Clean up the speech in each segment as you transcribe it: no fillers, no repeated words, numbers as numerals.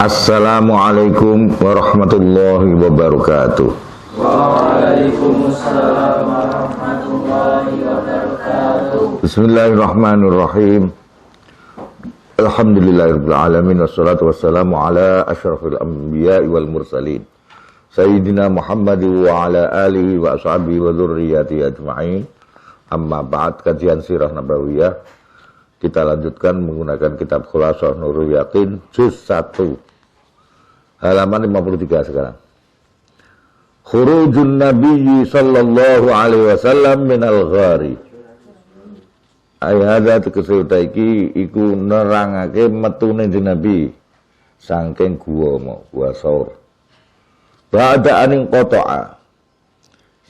Assalamualaikum warahmatullahi wabarakatuh. Waalaikumsalam warahmatullahi wabarakatuh. Bismillahirrahmanirrahim. Alhamdulillahirabbil alamin wassalatu wassalamu ala asyrafil anbiya'i wal mursalin. Sayyidina Muhammad wa ala alihi wa ashabihi wa dzurriyyatihi ajma'in. Amma ba'd, kajian sirah nabawiyah kita lanjutkan menggunakan kitab Khulasah Nurul Yaqin juz 1. Halaman 53 sekarang. Khurujun Nabi sallallahu alaihi wasallam minal ghari. Ayat tegese iki iku nerangake metune Nabi saking gua Saur. Ba'da aning qata'a.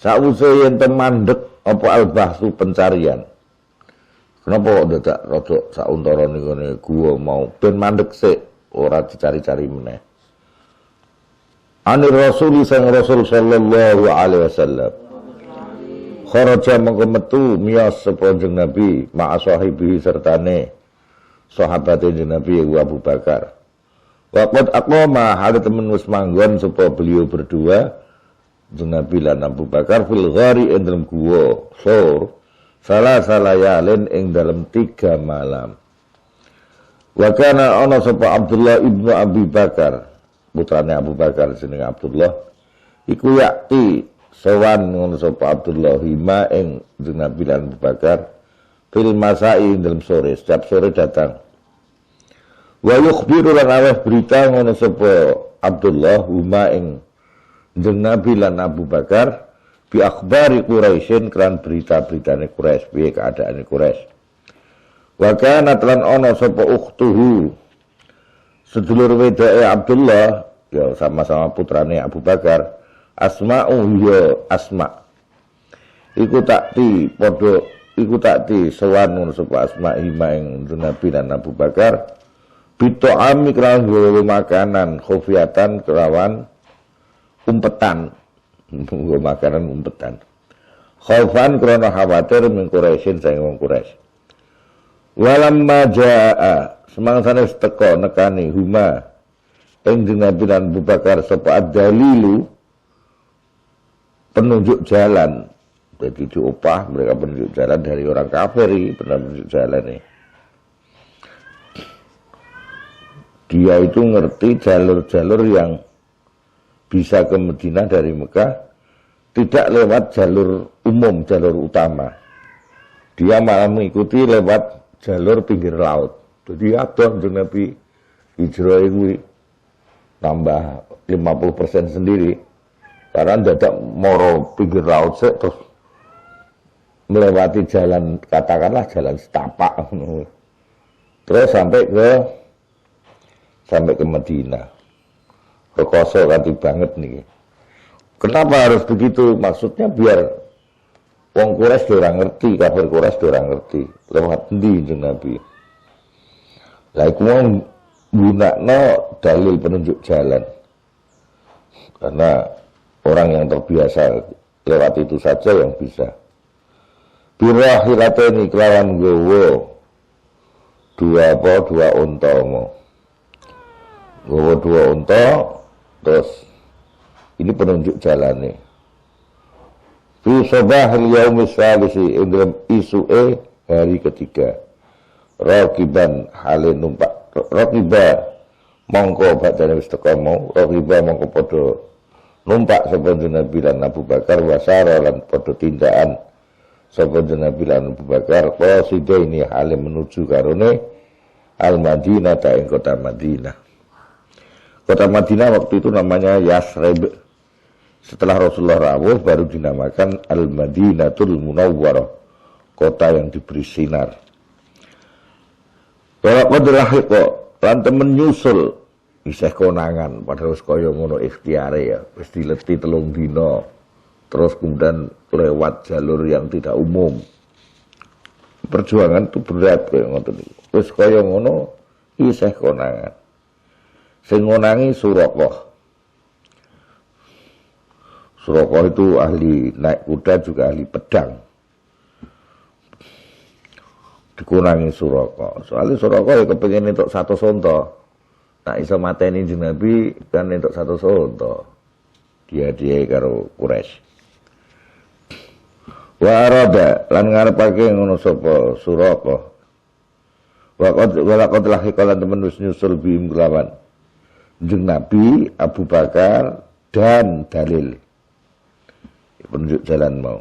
Sawise yen mandek apa al-bahsu pencarian. Kenapa dadak rodok sauntara ning gua mau ben mandek sik ora dicari-cari meneh. Anir Rasul sang Rasul sallallahu alaihi wasallam. Kharaja mangko metu miyas sapa jeneng Nabi ma'a sahibihi sertane sahabate jeneng Nabi Abu Bakar. Wa qad aqama hada temen wis manggon sapa beliau berdua jeneng Nabi lan Abu Bakar fil ghari ing dalem guwa Saur salah layalin ing dalem 3 malam. Wa kana ana sapa Abdullah ibnu Abi Bakar putrane Abu Bakar jenenge Abdullah iku yakti sowan ngono sapa Abdullah hima ing jeneng Nabi lan Abu Bakar fil masai dalam sore, setiap sore datang. Wa yukhbiru lan aweh berita ngono sapa Abdullah huma ing jeneng Nabi lan Abu Bakar bi akhbari Quraisyin kelan berita-beritane Quraisy, piye keadaane Quraisy. Wa kana lan ana sapa ukhtuhu sedulur wedake Abdullah ya sama-sama putrane Abu Bakar Asma'u ya Asma iku takti sowan ngono sapa Asma hima ing Nabi dan Abu Bakar bito'ami kelawan gawe makanan khofiatan kelawan umpetan khaufan krana khawatir min Quraisyin saing wong Quraisy. Walamma jaa semangsane teka nekani huma ing Nabi lan Abu Bakar sapa ad-dalilu penunjuk jalan. Jadi diupah mereka penunjuk jalan dari orang kafir, penunjuk jalan ini. Dia itu ngerti jalur-jalur yang bisa ke Madinah dari Mekah tidak lewat jalur umum, jalur utama. Dia malah mengikuti lewat jalur pinggir laut. Jadi ada Nabi hijrah itu tambah 50% sendiri. Karena dadak moro pinggir laut terus melewati jalan, katakanlah jalan setapak. Terus sampai ke Madinah. Rekoso kanti banget nih. Kenapa harus begitu? Maksudnya biar wong Quraisy ora ngerti, kafir Quraisy ora ngerti lewat endi Nabi. Lah iku gunakno dalil penunjuk jalan. Karena orang yang terbiasa lewat itu saja yang bisa. Birahilataini kelawan gowo dua unta mo. Gowo 2 unta terus ini penunjuk jalannya. Fi sabahil yaumis salisi dalam isu'e hari ketiga. Raqiban halin numpak. Raqiba mongko badane wis teka mau. Raqiba mongko padha numpak sapa Nabi lan Abu Bakar wasara lan padha tindakan sapa Nabi lan Abu Bakar qasidaini halin menuju karone Al-Madinah ta ing kota Madinah. Kota Madinah waktu itu namanya Yasrib. Setelah Rasulullah rawuh baru dinamakan Al-Madinatul Munawwarah, kota yang diberi sinar. Wa qad lahiqa lan temen nyusul isih konangan padahal wis kaya ngono ikhtiare ya, wis dileti 3 dina. Terus kemudian lewat jalur yang tidak umum. Perjuangan itu berat kaya ngoten niku. Wis kaya ngono isih konangan. Sing ngonangi Suraqah. Suraqah itu ahli naik kuda juga ahli pedang. Dikunangi Suraqah. Soalnya Suraqah ya kepengin entuk 100 unta. nak iso mateni Kanjeng Nabi kan entuk 100 unta. Dia karo Quraisy. Wa arada lan ngarepake ngono sapa Suraka. Walaqad lahiqalan temen wis nyusul bihim kelawan Kanjeng Nabi, Abu Bakar dan dalil penunjuk jalan mau.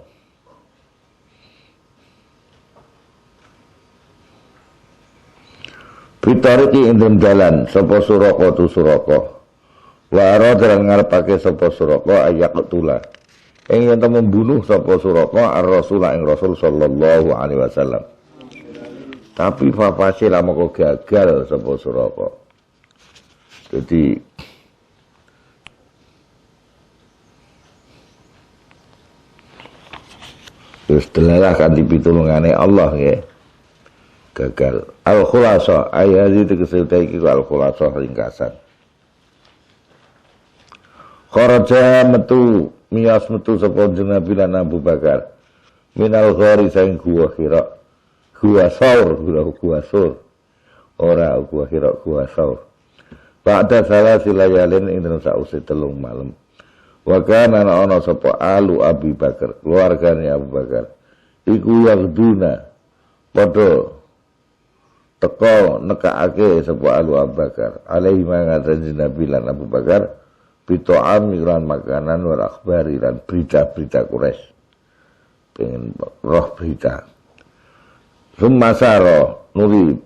Bitariki indem jalan sapa Suraka tu Suraka. Wa arada lan ngarepake sapa Suraka ayak tula. Ing yen membunuh sapa Suraka ar-Rasul ing Rasul sallallahu alaihi wasallam. Tapi fafasil moko gagal sapa Suraka. Jadi terus delalah kan dipitulungane Allah ya. Gagal. Al-khulasa ayat itu kesutai iki al-khulasa ringkasan. Kharaja metu miyas metu sapa Nabi lan Abu Bakar. Minal ghari saing gua Hira. Gua Saur, gua Sur. Ora gua Hira, gua Saur. Ba'da salah silayalin ing dalam sausi 3 malam. Wa kana ana sapa alu Abi Bakar, keluargane Abu Bakar. Iku yagduna padha teko nekake sapa alu Abu Bakar. Alaihi mangaten Nabi lan Abu Bakar bito'am lan makanan wal akhbari lan berita-berita Quraisy. Pengen roh berita. Summasaro nuri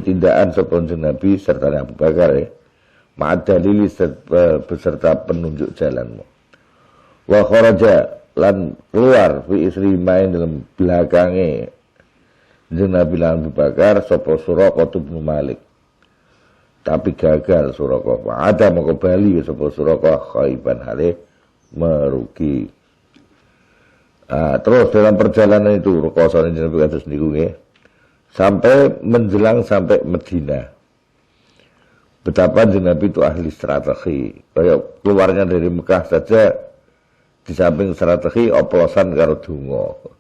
tindakan sapa Nabi serta Abu Bakar ma'ad dalili beserta penunjuk jalanmu. Wa kharaja lan keluar fi isri main dalam belakange Nabi lan Abu Bakar sapa Suraka bin Malik. Tapi gagal Suraka. Ada moko bali sapa Suraka khaiban hale merugi. Terus dalam perjalanan itu rekosane Nabi kados niku nggih. Sampai menjelang sampai Medina. Betapa Nabi itu ahli strategi. Kayak keluarnya dari Mekah saja di samping strategi oplosan karo donga.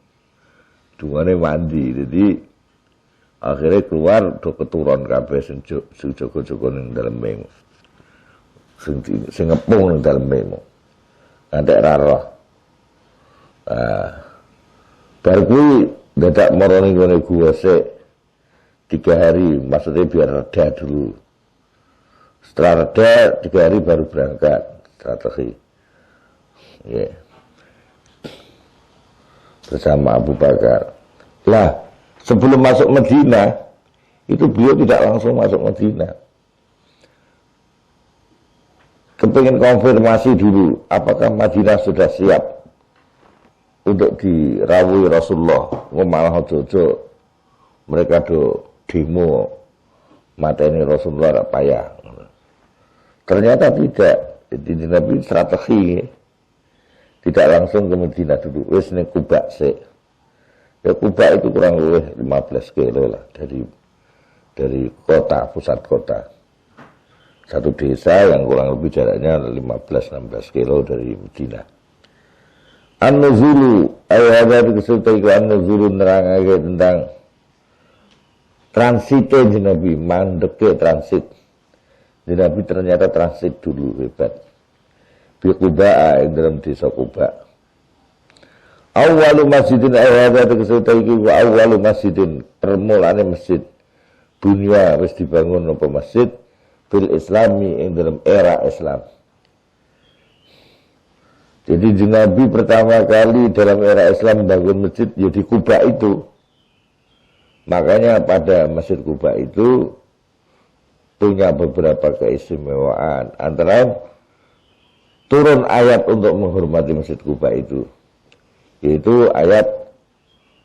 Dungane mandi. Jadi akhirnya keluar do keturun kabeh sing jaga-jaga ning daleme. Sing ngepung ning daleme. Ngantek ra roh. Bar kuwi dadak marani ngene gua sik 3 hari, maksudnya biar reda dulu. Setelah reda 3 hari baru berangkat strategi. Yeah. Bersama Abu Bakar. Lah, sebelum masuk Medina, itu beliau tidak langsung masuk Medina. Kepingin konfirmasi dulu, apakah Madinah sudah siap untuk dirawuhi Rasulullah. Malah jojo mereka do demo mateni Rasulullah payah. Ternyata tidak. Jadi Nabi strategi tidak langsung ke Medina dulu. Wis ning Kuba sik. Ya Kuba itu kurang lebih 15 kilo lah dari kota, pusat kota. Satu desa yang kurang lebih jaraknya 15-16 kilo dari Medina. An-nuzulu ayat kesultai ke an-nuzulu nerangake tentang transite Nabi, mandeke transit. Nabi ternyata transit dulu hebat. Bi Quba dalam desa Quba. Awwalu masjidin ayat kesultai ke awwalu masjidin, permulaane masjid. Dunia wis dibangun apa masjid bil Islami ing dalam era Islam. Jadi Nabi pertama kali dalam era Islam membangun masjid ya di Kuba itu. Makanya pada Masjid Kuba itu punya beberapa keistimewaan. Antara turun ayat untuk menghormati Masjid Kuba itu. Yaitu ayat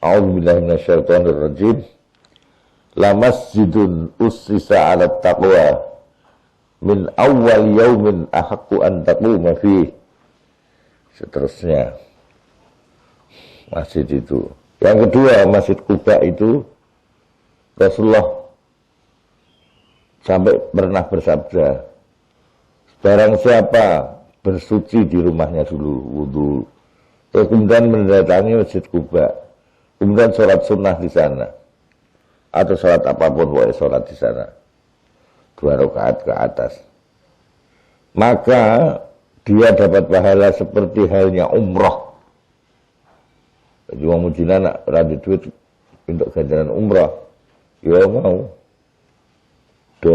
A'udzubillahi minasyaitonirrajim. La masjidun ussisa 'alat taqwa min awwal yaumin ahaqqu an taquma fihi. Seterusnya masjid itu. Yang kedua, Masjid Kuba itu Rasulullah sampai pernah bersabda, barang siapa bersuci di rumahnya dulu, wudu, kemudian mendatangi Masjid Kuba, kemudian sholat sunnah di sana, atau salat apapun boleh salat di sana 2 rakaat ke atas, maka dia dapat pahala seperti halnya umrah. Jadi wong Medina nak rada duit untuk ganjaran umrah, ya mau do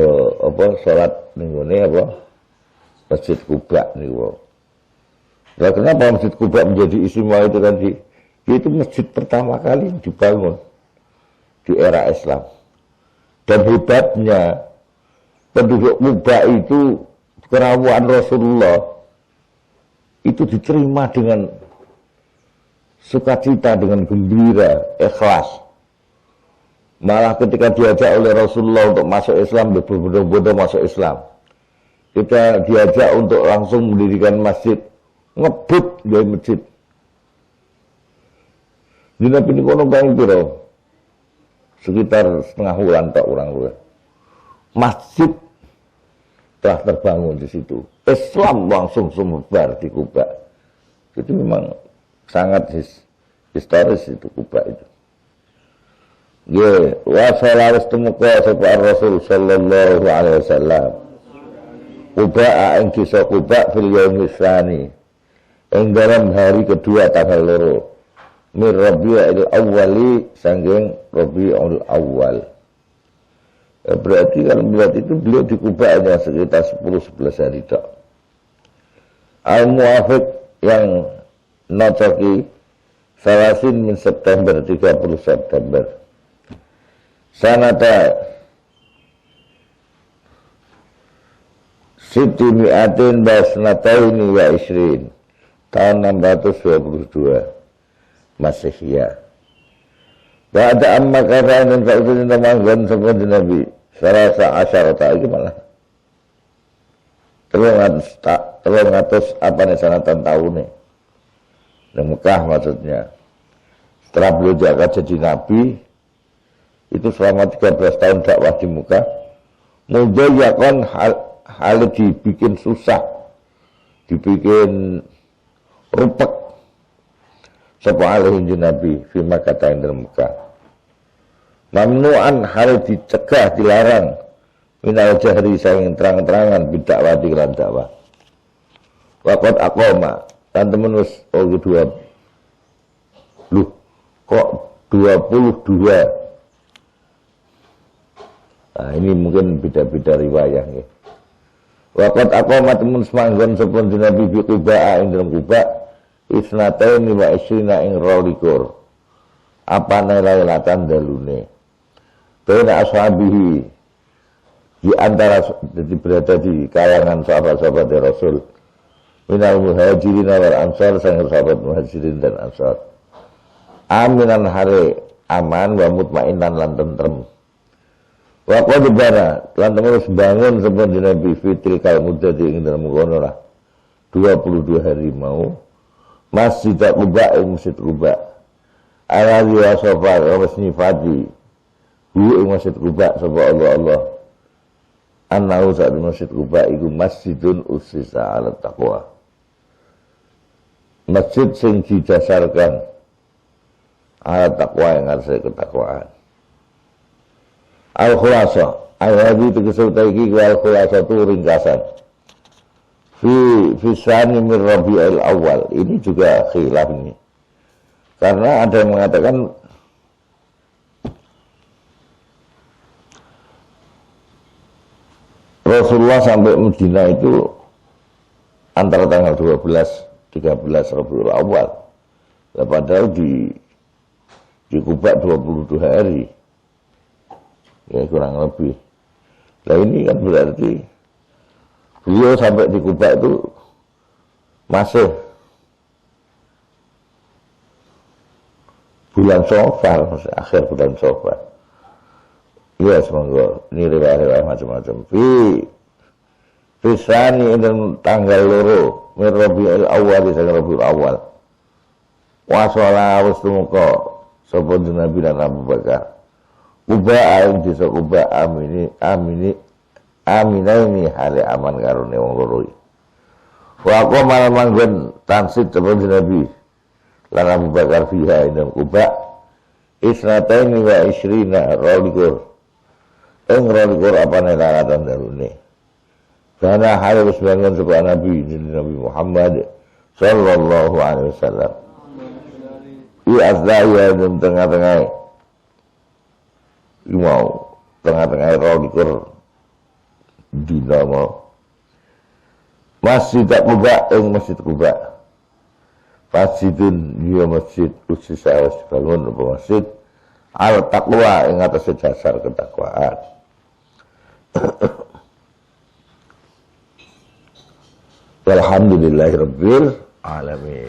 salat ning ngene Masjid Quba niku. Lah kenapa Masjid Quba menjadi istimewa itu tadi? Itu masjid pertama kali dibangun di era Islam. Dan hebatnya penduduk Quba itu kerawuan Rasulullah itu diterima dengan sukacita, dengan gembira, ikhlas. Malah ketika diajak oleh Rasulullah untuk masuk Islam, berbondong-bondong masuk Islam. Kita diajak untuk langsung mendirikan masjid, ngebut dari masjid. Dina pini kono bang piro, sekitar setengah bulan tak orang luar. Masjid telah terbangun di situ. Islam langsung sumebar di Kuba. Itu memang sangat historis itu Kuba itu. Ya, wa sallallahu temuka sapa Rasul sallallahu alaihi wasallam. Kuba ing desa Kuba fil yaumil tsani. Ing dalam hari kedua tanggal 2. Mir Rabiul Awwali sanggeng Rabiul Awal. Berarti kalau melihat itu beliau di Kuba hanya sekitar 10-11 hari tak. Al-Muwafiq yang nocoki Salasin min September 30 September. Sanata Siti Mi'atin Basnataini wa Isrin tahun 622 Masihiyah. Ba'da amma kara'in dan ta'udin namanggan sebuah Nabi Sarasa asyarata ini malah telung atus apa nih sanatan tahun nih di Mekah maksudnya. Setelah beliau diangkat jadi Nabi itu selama 13 tahun dakwah di Mekah, mudayyakan hal dibikin susah, dibikin rupek sapa alaihi Nabi fi Makkah ing dalam Mekah. Mamnu'an hal dicegah, dilarang minal jahri saing terang-terangan bidakwah di kelan dakwah. Waqad aqama dan temen wis kedua. Loh, kok 22? Nah, ini mungkin beda-beda riwayah nggih. Waqad aqama temen semanggon sapa Nabi bi Quba ing dalam Quba isnatain wa isrina ing rolikur. Apa lailatan dalune. Baina ashabihi di antara jadi berada di kalangan sahabat-sahabat Rasul. Minal muhajirin wal ansar sang sahabat muhajirin dan ansar. Aminan hari aman wa mutmainan lan tentrem. Wa qad bana lan terus bangun sepanjang Nabi fitri kal muddati ing dalam kono lah 22 hari mau Masjid Quba ing Masjid Quba ala wa sofa wa snifati hu ing Masjid Quba sapa Allah annahu saat Masjid Quba iku masjidun usisa ala taqwa, masjid sing didasarkan ala taqwa yang harus ketakwaan. Al-khulasa al-hadi tegesauta iki al-khulasa itu ringkasan fi sani min Rabiul Awal. Ini juga khilaf ini karena ada yang mengatakan Rasulullah sampai Medina itu antara tanggal 12-13 Rabiul Awal. Nah, padahal di Kuba 22 hari. Ya kurang lebih. Nah ini kan berarti beliau sampai di Kuba itu masih bulan Syawal, masih akhir bulan Syawal. Iya semoga ini riwayat macam-macam. Fisani dan tanggal 2 min Rabiul Awal di Rabiul Awal. Wasala wastumuka sapa Nabi dan Abu Bakar. Kuba aing desa Kuba amini ini hale aman karone wong loro iki. Wa aku malah manggon transit seperti Nabi lan Abu Bakar fiha ing Kuba Isnataini wa isrina rolikur. Rolikur apane laratan darune. Karena harus bangun sebuah Nabi Muhammad sallallahu alaihi wasallam. Asdaya dalam tengah-tengah mau tengah-tengah rolikur dina mau Masjid Quba Masjid Quba masjidun dia masjid usis harus bangun apa masjid al taqwa yang atas dasar ketakwaan. Alhamdulillahirabbil alamin.